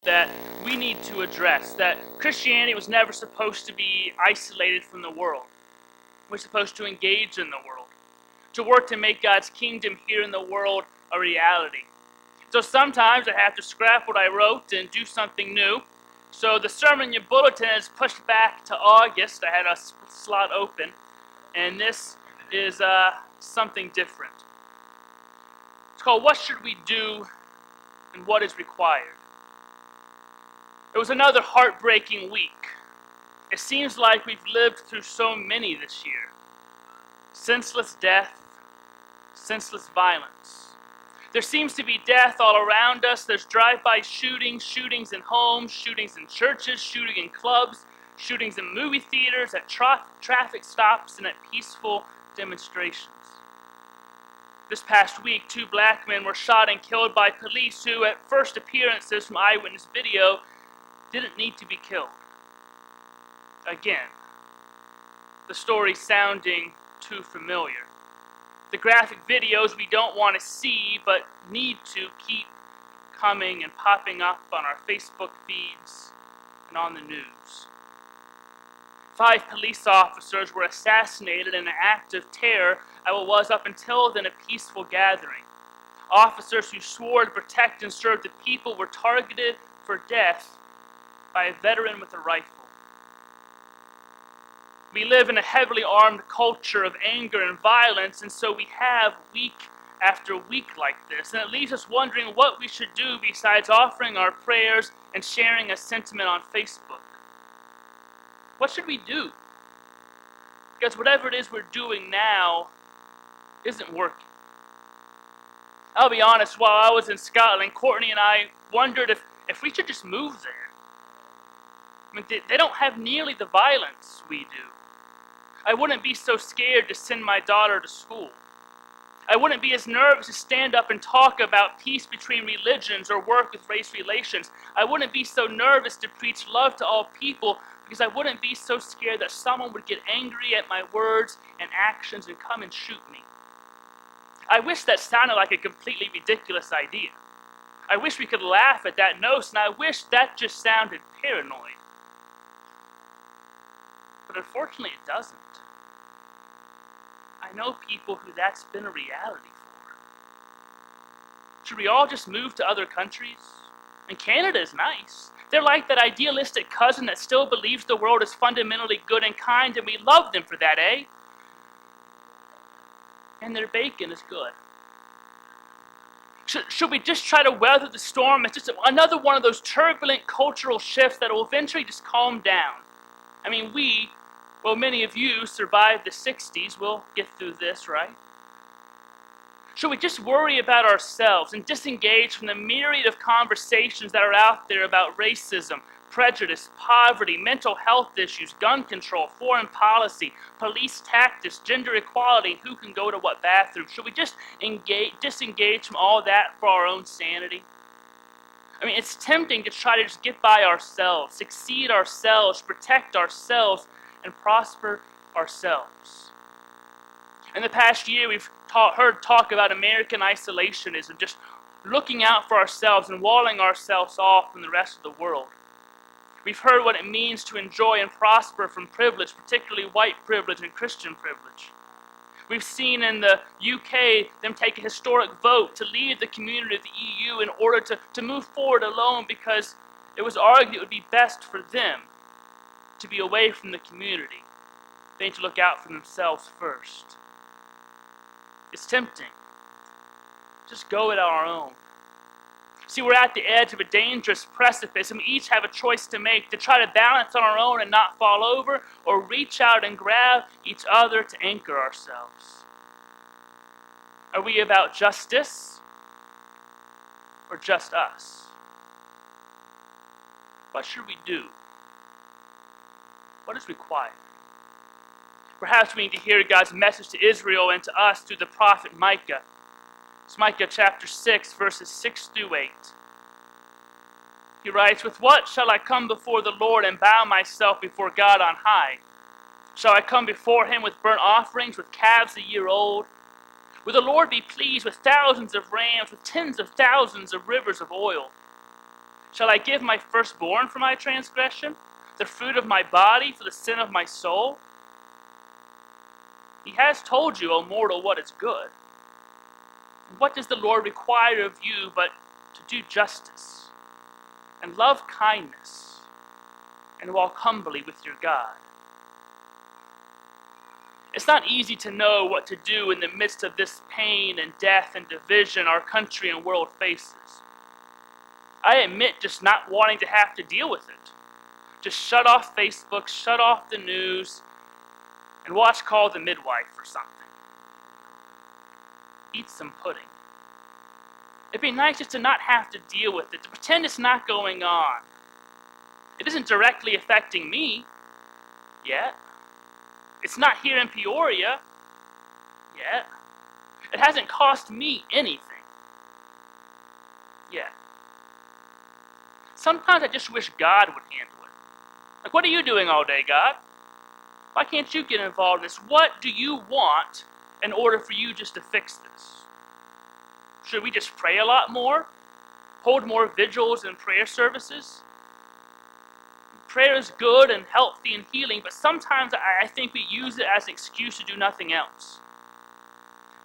that we need to address, that Christianity was never supposed to be isolated from the world. We're supposed to engage in the world, to work to make God's kingdom here in the world a reality. So sometimes I have to scrap what I wrote and do something new. So the sermon in your bulletin is pushed back to August. I had a slot open, and this is something different. It's called What Should We Do and What is Required? It was another heartbreaking week. It seems like we've lived through so many this year. Senseless death, senseless violence. There seems to be death all around us. There's drive-by shootings, shootings in homes, shootings in churches, shooting in clubs, shootings in movie theaters, at traffic stops, and at peaceful demonstrations. This past week, 2 black men were shot and killed by police who, at first appearances from eyewitness video, didn't need to be killed. Again, the story sounding too familiar. The graphic videos we don't want to see but need to keep coming and popping up on our Facebook feeds and on the news. 5 police officers were assassinated in an act of terror at what was up until then a peaceful gathering. Officers who swore to protect and serve the people were targeted for death by a veteran with a rifle. We live in a heavily armed culture of anger and violence, and so we have week after week like this. And it leaves us wondering what we should do besides offering our prayers and sharing a sentiment on Facebook. What should we do? Because whatever it is we're doing now isn't working. I'll be honest, while I was in Scotland, Courtney and I wondered if we should just move there. I mean, they don't have nearly the violence we do. I wouldn't be so scared to send my daughter to school. I wouldn't be as nervous to stand up and talk about peace between religions or work with race relations. I wouldn't be so nervous to preach love to all people because I wouldn't be so scared that someone would get angry at my words and actions and come and shoot me. I wish that sounded like a completely ridiculous idea. I wish we could laugh at that notion. I wish that just sounded paranoid. But unfortunately it doesn't. I know people who that's been a reality for. Should we all just move to other countries? And Canada is nice. They're like that idealistic cousin that still believes the world is fundamentally good and kind, and we love them for that, eh? And their bacon is good. Should we just try to weather the storm? It's just another one of those turbulent cultural shifts that will eventually just calm down. I mean, many of you survived the 60s. We'll get through this, right? Should we just worry about ourselves and disengage from the myriad of conversations that are out there about racism, prejudice, poverty, mental health issues, gun control, foreign policy, police tactics, gender equality, who can go to what bathroom? Should we just disengage from all that for our own sanity? I mean, it's tempting to try to just get by ourselves, succeed ourselves, protect ourselves, and prosper ourselves. In the past year, we've heard talk about American isolationism, just looking out for ourselves and walling ourselves off from the rest of the world. We've heard what it means to enjoy and prosper from privilege, particularly white privilege and Christian privilege. We've seen in the UK them take a historic vote to leave the community of the EU in order to move forward alone because it was argued it would be best for them to be away from the community. They need to look out for themselves first. It's tempting. Just go it on our own. See, we're at the edge of a dangerous precipice, and we each have a choice to make, to try to balance on our own and not fall over, or reach out and grab each other to anchor ourselves. Are we about justice or just us? What should we do? What is required? Perhaps we need to hear God's message to Israel and to us through the prophet Micah. It's Micah chapter 6, verses 6 through 8. He writes, "With what shall I come before the Lord and bow myself before God on high? Shall I come before him with burnt offerings, with calves a year old? Will the Lord be pleased with thousands of rams, with tens of thousands of rivers of oil? Shall I give my firstborn for my transgression, the fruit of my body for the sin of my soul? He has told you, O mortal, what is good. What does the Lord require of you but to do justice and love kindness and walk humbly with your God? It's not easy to know what to do in the midst of this pain and death and division our country and world faces. I admit just not wanting to have to deal with it. Just shut off Facebook, shut off the news, and watch Call the Midwife or something. Eat some pudding. It'd be nice just to not have to deal with it, to pretend it's not going on. It isn't directly affecting me yet. It's not here in Peoria yet. It hasn't cost me anything yet. Sometimes I just wish God would handle it. Like, what are you doing all day, God? Why can't you get involved in this? What do you want in order for you just to fix this? Should we just pray a lot more? Hold more vigils and prayer services? Prayer is good and healthy and healing, but sometimes I think we use it as an excuse to do nothing else.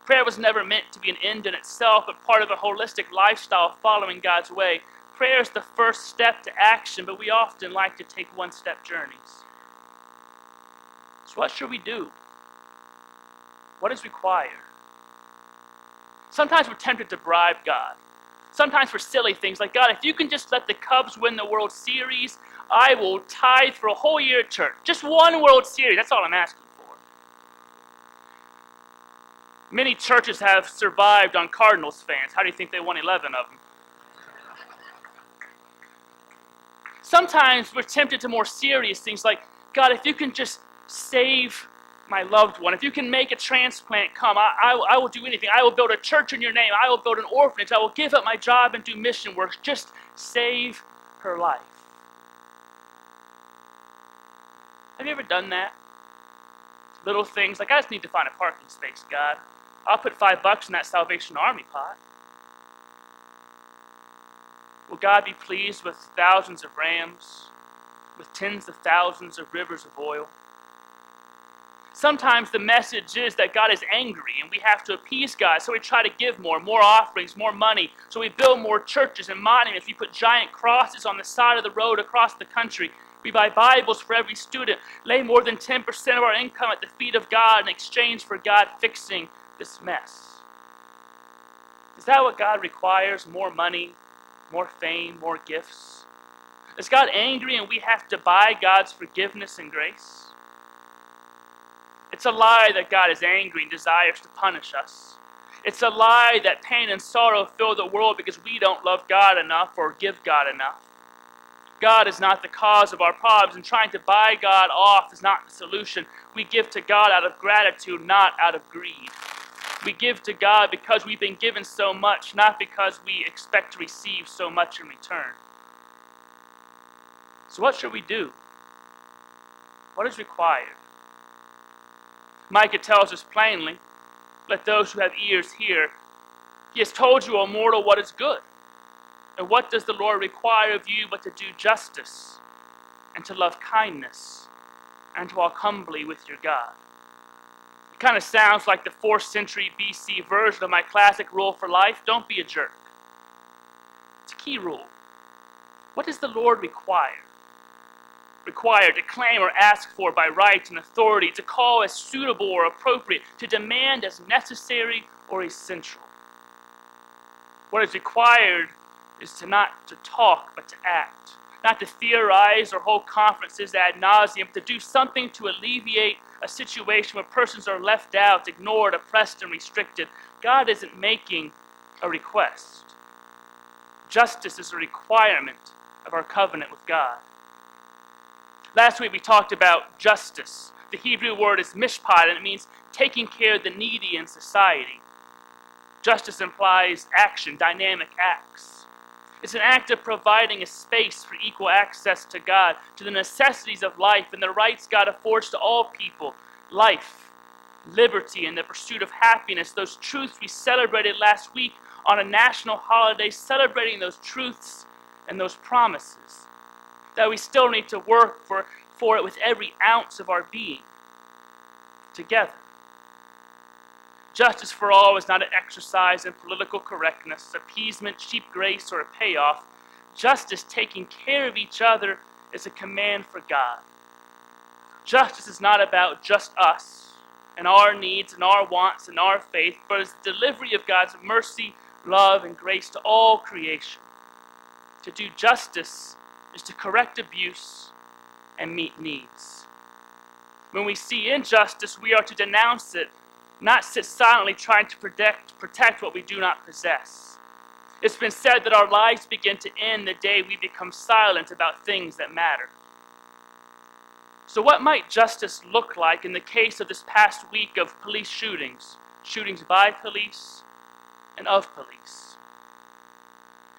Prayer was never meant to be an end in itself, but part of a holistic lifestyle following God's way. Prayer is the first step to action, but we often like to take one-step journeys. So what should we do? What is required? Sometimes we're tempted to bribe God. Sometimes for silly things like, God, if you can just let the Cubs win the World Series, I will tithe for a whole year at church. Just one World Series, that's all I'm asking for. Many churches have survived on Cardinals fans. How do you think they won 11 of them? Sometimes we're tempted to more serious things like, God, if you can just save my loved one, if you can make a transplant come, I will do anything. I will build a church in your name. I will build an orphanage. I will give up my job and do mission work. Just save her life. Have you ever done that? Little things like, I just need to find a parking space, God. I'll put $5 in that Salvation Army pot. Will God be pleased with thousands of rams, with tens of thousands of rivers of oil? Sometimes the message is that God is angry and we have to appease God, so we try to give more offerings, more money. So we build more churches and monuments. We put giant crosses on the side of the road across the country. We buy Bibles for every student, lay more than 10% of our income at the feet of God in exchange for God fixing this mess. Is that what God requires? More money, more fame, more gifts? Is God angry and we have to buy God's forgiveness and grace? It's a lie that God is angry and desires to punish us. It's a lie that pain and sorrow fill the world because we don't love God enough or give God enough. God is not the cause of our problems, and trying to buy God off is not the solution. We give to God out of gratitude, not out of greed. We give to God because we've been given so much, not because we expect to receive so much in return. So what should we do? What is required? Micah tells us plainly, let those who have ears hear. He has told you, O mortal, what is good. And what does the Lord require of you but to do justice and to love kindness and to walk humbly with your God? It kind of sounds like the 4th century BC version of my classic rule for life. Don't be a jerk. It's a key rule. What does the Lord require? Required to claim or ask for by right and authority, to call as suitable or appropriate, to demand as necessary or essential. What is required is to not to talk but to act, not to theorize or hold conferences ad nauseum, but to do something to alleviate a situation where persons are left out, ignored, oppressed, and restricted. God isn't making a request. Justice is a requirement of our covenant with God. Last week we talked about justice. The Hebrew word is mishpat, and it means taking care of the needy in society. Justice implies action, dynamic acts. It's an act of providing a space for equal access to God, to the necessities of life and the rights God affords to all people. Life, liberty, and the pursuit of happiness. Those truths we celebrated last week on a national holiday, celebrating those truths and those promises, that we still need to work for it with every ounce of our being, together. Justice for all is not an exercise in political correctness, appeasement, cheap grace, or a payoff. Justice, taking care of each other, is a command for God. Justice is not about just us and our needs and our wants and our faith, but it's the delivery of God's mercy, love, and grace to all creation. To do justice is to correct abuse and meet needs. When we see injustice, we are to denounce it, not sit silently trying to protect what we do not possess. It's been said that our lives begin to end the day we become silent about things that matter. So what might justice look like in the case of this past week of police shootings by police and of police?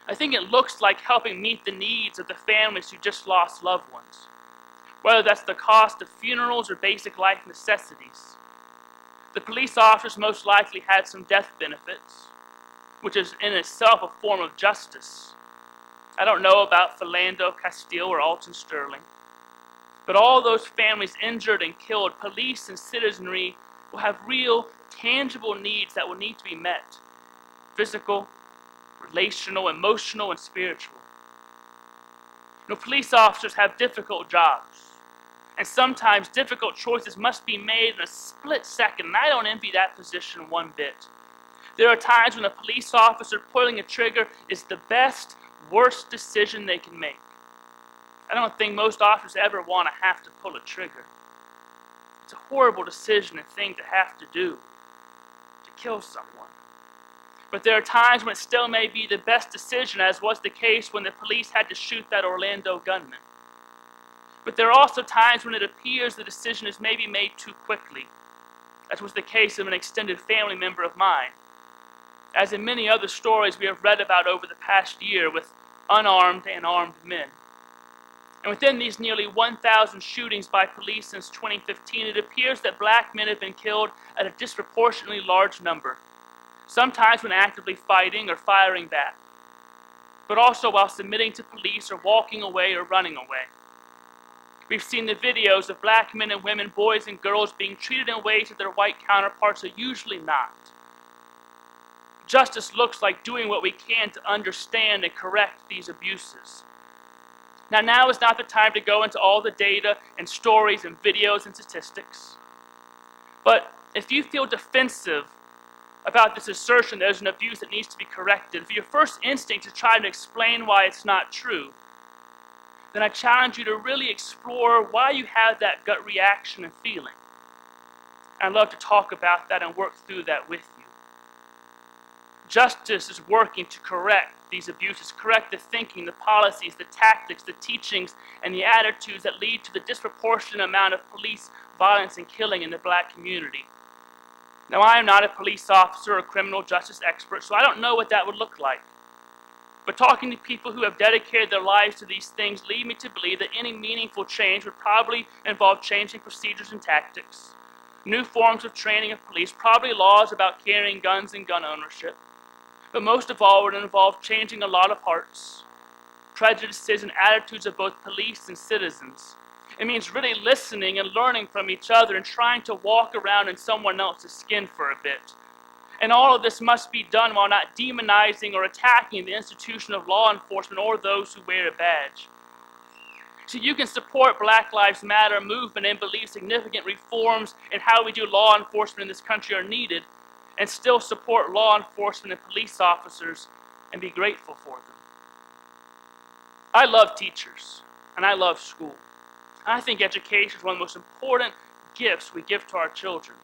I think it looks like helping meet the needs of the families who just lost loved ones, whether that's the cost of funerals or basic life necessities. The police officers most likely had some death benefits, which is in itself a form of justice. I don't know about Philando Castile or Alton Sterling, but all those families injured and killed, police and citizenry will have real, tangible needs that will need to be met. Physical, relational, emotional, and spiritual. Police officers have difficult jobs, and sometimes difficult choices must be made in a split second, and I don't envy that position one bit. There are times when a police officer pulling a trigger is the best, worst decision they can make. I don't think most officers ever want to have to pull a trigger. It's a horrible decision and thing to have to do, to kill someone. But there are times when it still may be the best decision, as was the case when the police had to shoot that Orlando gunman. But there are also times when it appears the decision is maybe made too quickly, as was the case of an extended family member of mine, as in many other stories we have read about over the past year with unarmed and armed men. And within these nearly 1,000 shootings by police since 2015, it appears that black men have been killed at a disproportionately large number, sometimes when actively fighting or firing back, but also while submitting to police or walking away or running away. We've seen the videos of black men and women, boys and girls being treated in ways that their white counterparts are usually not. Justice looks like doing what we can to understand and correct these abuses. Now is not the time to go into all the data and stories and videos and statistics. But if you feel defensive about this assertion that there's an abuse that needs to be corrected, if your first instinct is trying to explain why it's not true, then I challenge you to really explore why you have that gut reaction and feeling. And I'd love to talk about that and work through that with you. Justice is working to correct these abuses, correct the thinking, the policies, the tactics, the teachings, and the attitudes that lead to the disproportionate amount of police violence and killing in the black community. Now, I am not a police officer or criminal justice expert, so I don't know what that would look like. But talking to people who have dedicated their lives to these things lead me to believe that any meaningful change would probably involve changing procedures and tactics, new forms of training of police, probably laws about carrying guns and gun ownership. But most of all, it would involve changing a lot of hearts, prejudices, and attitudes of both police and citizens. It means really listening and learning from each other and trying to walk around in someone else's skin for a bit. And all of this must be done while not demonizing or attacking the institution of law enforcement or those who wear a badge. So you can support Black Lives Matter movement and believe significant reforms in how we do law enforcement in this country are needed, and still support law enforcement and police officers and be grateful for them. I love teachers, and I love school. I think education is one of the most important gifts we give to our children.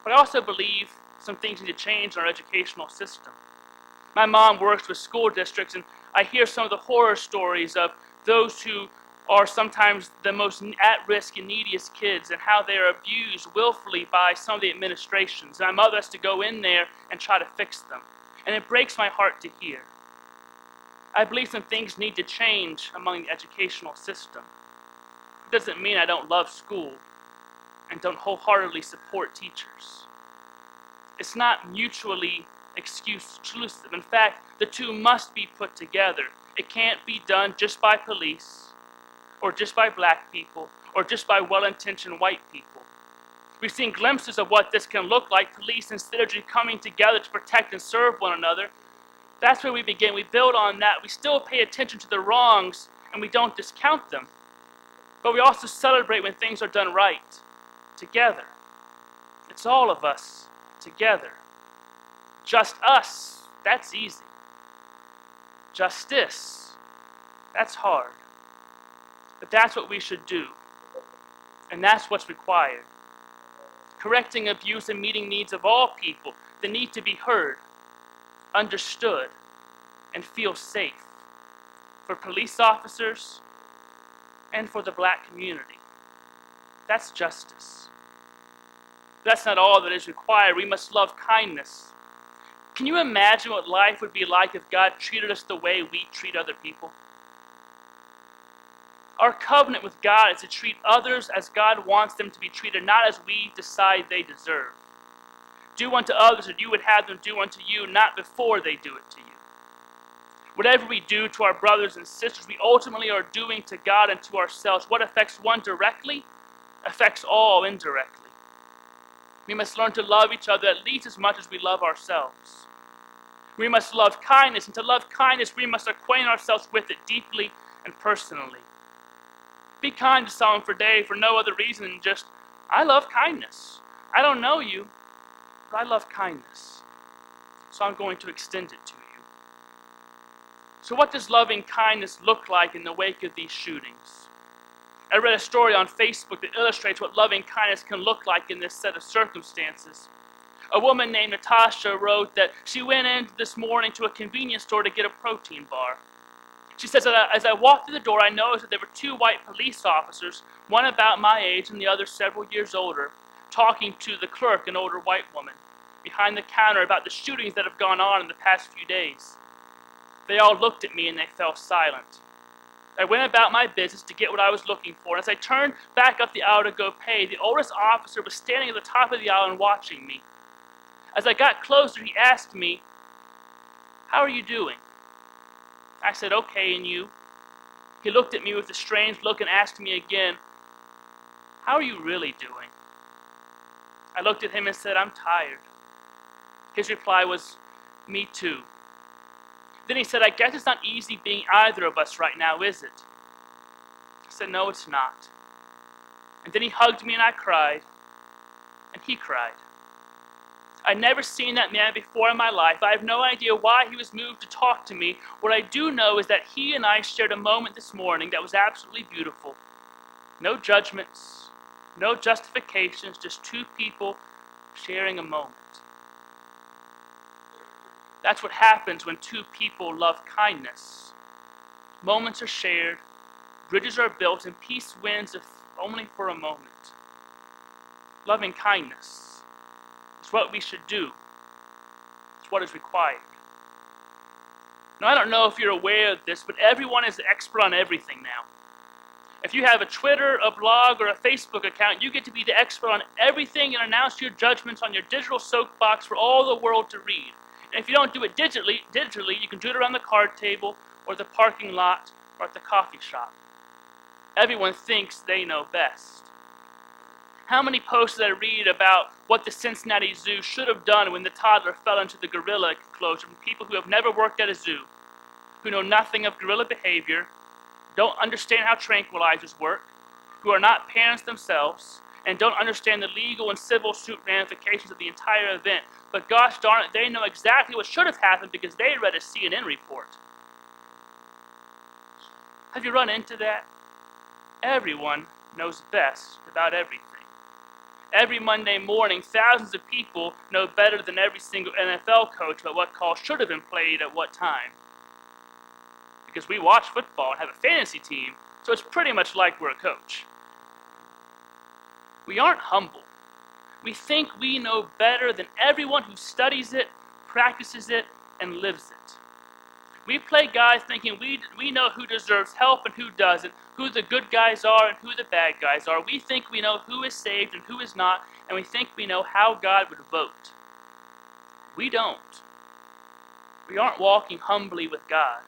But I also believe some things need to change in our educational system. My mom works with school districts, and I hear some of the horror stories of those who are sometimes the most at-risk and neediest kids and how they are abused willfully by some of the administrations. And my mother has to go in there and try to fix them. And it breaks my heart to hear. I believe some things need to change among the educational system. It doesn't mean I don't love school and don't wholeheartedly support teachers. It's not mutually exclusive. In fact, the two must be put together. It can't be done just by police, or just by black people, or just by well-intentioned white people. We've seen glimpses of what this can look like. Police and citizens coming together to protect and serve one another. That's where we begin. We build on that. We still pay attention to the wrongs, and we don't discount them. But we also celebrate when things are done right, together. It's all of us, together. Just us, that's easy. Justice, that's hard. But that's what we should do. And that's what's required. Correcting abuse and meeting needs of all people, the need to be heard, understood, and feel safe. For police officers and for the black community. That's justice. That's not all that is required. We must love kindness. Can you imagine what life would be like if God treated us the way we treat other people? Our covenant with God is to treat others as God wants them to be treated, not as we decide they deserve. Do unto others as you would have them do unto you, not before they do it to you. Whatever we do to our brothers and sisters, we ultimately are doing to God and to ourselves. What affects one directly affects all indirectly. We must learn to love each other at least as much as we love ourselves. We must love kindness, and to love kindness, we must acquaint ourselves with it deeply and personally. Be kind to someone today for no other reason than just, I love kindness. I don't know you, but I love kindness. So I'm going to extend it to you. So what does loving kindness look like in the wake of these shootings? I read a story on Facebook that illustrates what loving kindness can look like in this set of circumstances. A woman named Natasha wrote that she went in this morning to a convenience store to get a protein bar. She says that as I walked through the door, I noticed that there were two white police officers, one about my age and the other several years older, talking to the clerk, an older white woman, behind the counter about the shootings that have gone on in the past few days. They all looked at me and they fell silent. I went about my business to get what I was looking for, and as I turned back up the aisle to go pay, the oldest officer was standing at the top of the aisle and watching me. As I got closer, he asked me, "How are you doing?" I said, "Okay, and you?" He looked at me with a strange look and asked me again, "How are you really doing?" I looked at him and said, "I'm tired." His reply was, "Me too." Then he said, "I guess it's not easy being either of us right now, is it?" I said, "No, it's not." And then he hugged me and I cried, and he cried. I'd never seen that man before in my life. I have no idea why he was moved to talk to me. What I do know is that he and I shared a moment this morning that was absolutely beautiful. No judgments, no justifications, just two people sharing a moment. That's what happens when two people love kindness. Moments are shared, bridges are built, and peace wins if only for a moment. Loving kindness. It's what we should do. It's what is required. Now, I don't know if you're aware of this, but everyone is an expert on everything now. If you have a Twitter, a blog, or a Facebook account, you get to be the expert on everything and announce your judgments on your digital soapbox for all the world to read. And if you don't do it digitally, you can do it around the card table, or the parking lot, or at the coffee shop. Everyone thinks they know best. How many posts did I read about what the Cincinnati Zoo should have done when the toddler fell into the gorilla enclosure from people who have never worked at a zoo, who know nothing of gorilla behavior, don't understand how tranquilizers work, who are not parents themselves, and don't understand the legal and civil suit ramifications of the entire event. But gosh darn it, they know exactly what should have happened because they read a CNN report. Have you run into that? Everyone knows best about everything. Every Monday morning, thousands of people know better than every single NFL coach about what call should have been played at what time. Because we watch football and have a fantasy team, so it's pretty much like we're a coach. We aren't humble. We think we know better than everyone who studies it, practices it, and lives it. We play guys thinking we know who deserves help and who doesn't, who the good guys are and who the bad guys are. We think we know who is saved and who is not, and we think we know how God would vote. We don't. we aren't walking humbly with God.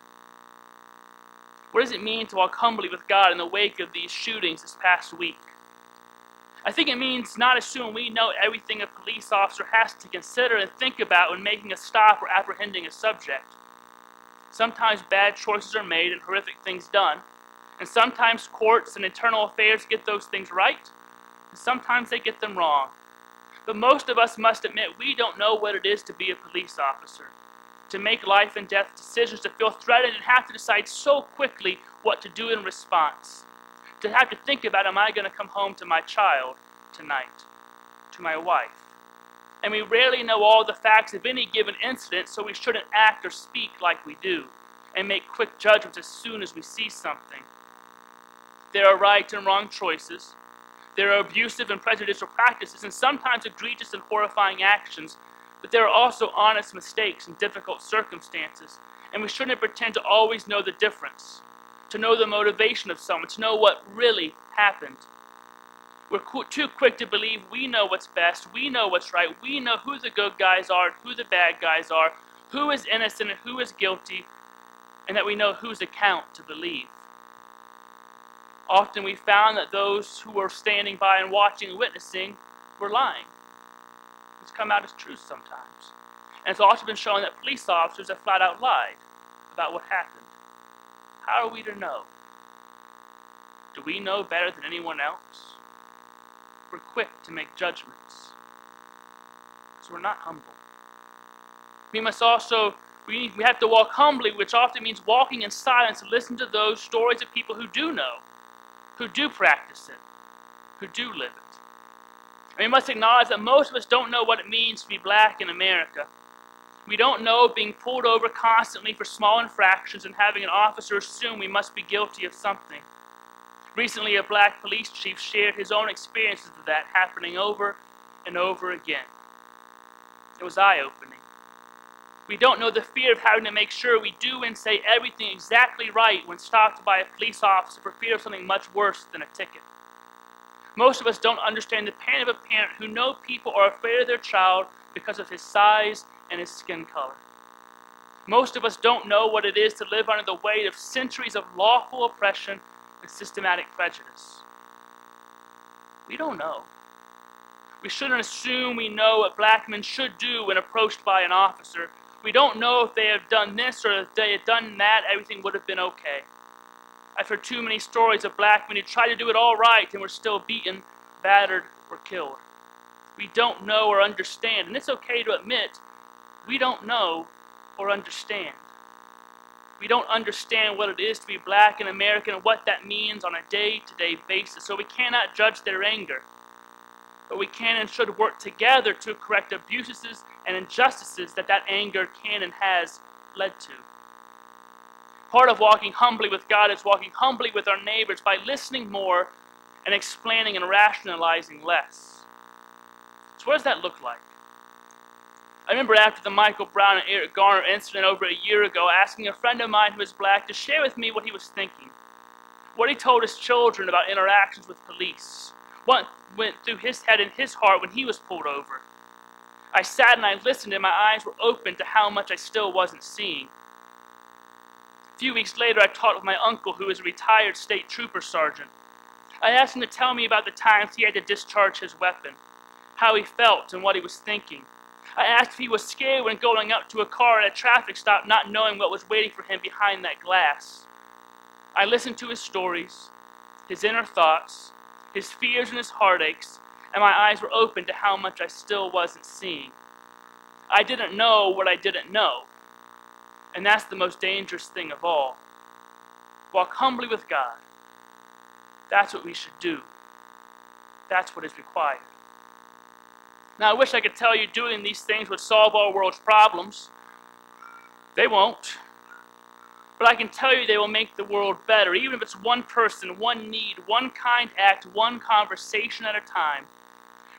What does it mean to walk humbly with God in the wake of these shootings this past week? I think it means not assuming we know everything a police officer has to consider and think about when making a stop or apprehending a subject. Sometimes bad choices are made and horrific things done, and sometimes courts and internal affairs get those things right, and sometimes they get them wrong. But most of us must admit we don't know what it is to be a police officer, to make life and death decisions, to feel threatened and have to decide so quickly what to do in response, to have to think about, am I going to come home to my child tonight, to my wife? And we rarely know all the facts of any given incident, so we shouldn't act or speak like we do and make quick judgments as soon as we see something. There are right and wrong choices. There are abusive and prejudicial practices and sometimes egregious and horrifying actions, but there are also honest mistakes and difficult circumstances, and we shouldn't pretend to always know the difference, to know the motivation of someone, to know what really happened. We're too quick to believe we know what's best, we know what's right, we know who the good guys are and who the bad guys are, who is innocent and who is guilty, and that we know whose account to believe. Often we found that those who were standing by and watching and witnessing were lying. It's come out as truth sometimes. And it's also been shown that police officers have flat out lied about what happened. How are we to know? Do we know better than anyone else? We're quick to make judgments, so we're not humble. We have to walk humbly, which often means walking in silence and listen to those stories of people who do know, who do practice it, who do live it. And we must acknowledge that most of us don't know what it means to be black in America. We don't know being pulled over constantly for small infractions and having an officer assume we must be guilty of something. Recently, a black police chief shared his own experiences of that happening over and over again. It was eye-opening. We don't know the fear of having to make sure we do and say everything exactly right when stopped by a police officer for fear of something much worse than a ticket. Most of us don't understand the pain of a parent who knows people are afraid of their child because of his size and his skin color. Most of us don't know what it is to live under the weight of centuries of lawful oppression and systematic prejudice. We don't know. We shouldn't assume we know what black men should do when approached by an officer. We don't know if they have done this or if they had done that, everything would have been okay. I've heard too many stories of black men who tried to do it all right and were still beaten, battered, or killed. We don't know or understand, and it's okay to admit we don't know or understand. We don't understand what it is to be black and American and what that means on a day-to-day basis, so we cannot judge their anger. But we can and should work together to correct abuses and injustices that anger can and has led to. Part of walking humbly with God is walking humbly with our neighbors by listening more and explaining and rationalizing less. So what does that look like? I remember after the Michael Brown and Eric Garner incident over a year ago, asking a friend of mine who is black to share with me what he was thinking, what he told his children about interactions with police, what went through his head and his heart when he was pulled over. I sat and I listened and my eyes were open to how much I still wasn't seeing. A few weeks later, I talked with my uncle, who is a retired state trooper sergeant. I asked him to tell me about the times he had to discharge his weapon, how he felt and what he was thinking. I asked if he was scared when going up to a car at a traffic stop, not knowing what was waiting for him behind that glass. I listened to his stories, his inner thoughts, his fears and his heartaches, and my eyes were open to how much I still wasn't seeing. I didn't know what I didn't know, and that's the most dangerous thing of all. Walk humbly with God. That's what we should do. That's what is required. Now, I wish I could tell you doing these things would solve our world's problems. They won't. But I can tell you they will make the world better, even if it's one person, one need, one kind act, one conversation at a time.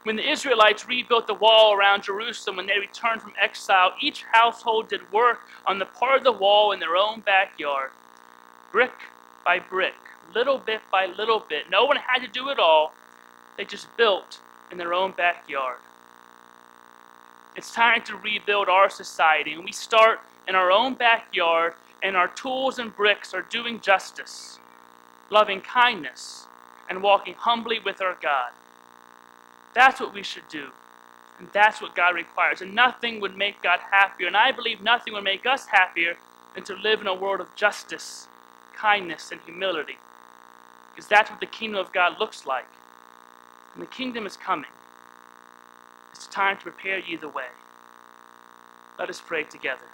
When the Israelites rebuilt the wall around Jerusalem when they returned from exile, each household did work on the part of the wall in their own backyard. Brick by brick, little bit by little bit. No one had to do it all. They just built in their own backyard. It's time to rebuild our society, and we start in our own backyard, and our tools and bricks are doing justice, loving kindness, and walking humbly with our God. That's what we should do. And that's what God requires. And nothing would make God happier. And I believe nothing would make us happier than to live in a world of justice, kindness, and humility. Because that's what the kingdom of God looks like. And the kingdom is coming. It's time to prepare ye the way. Let us pray together.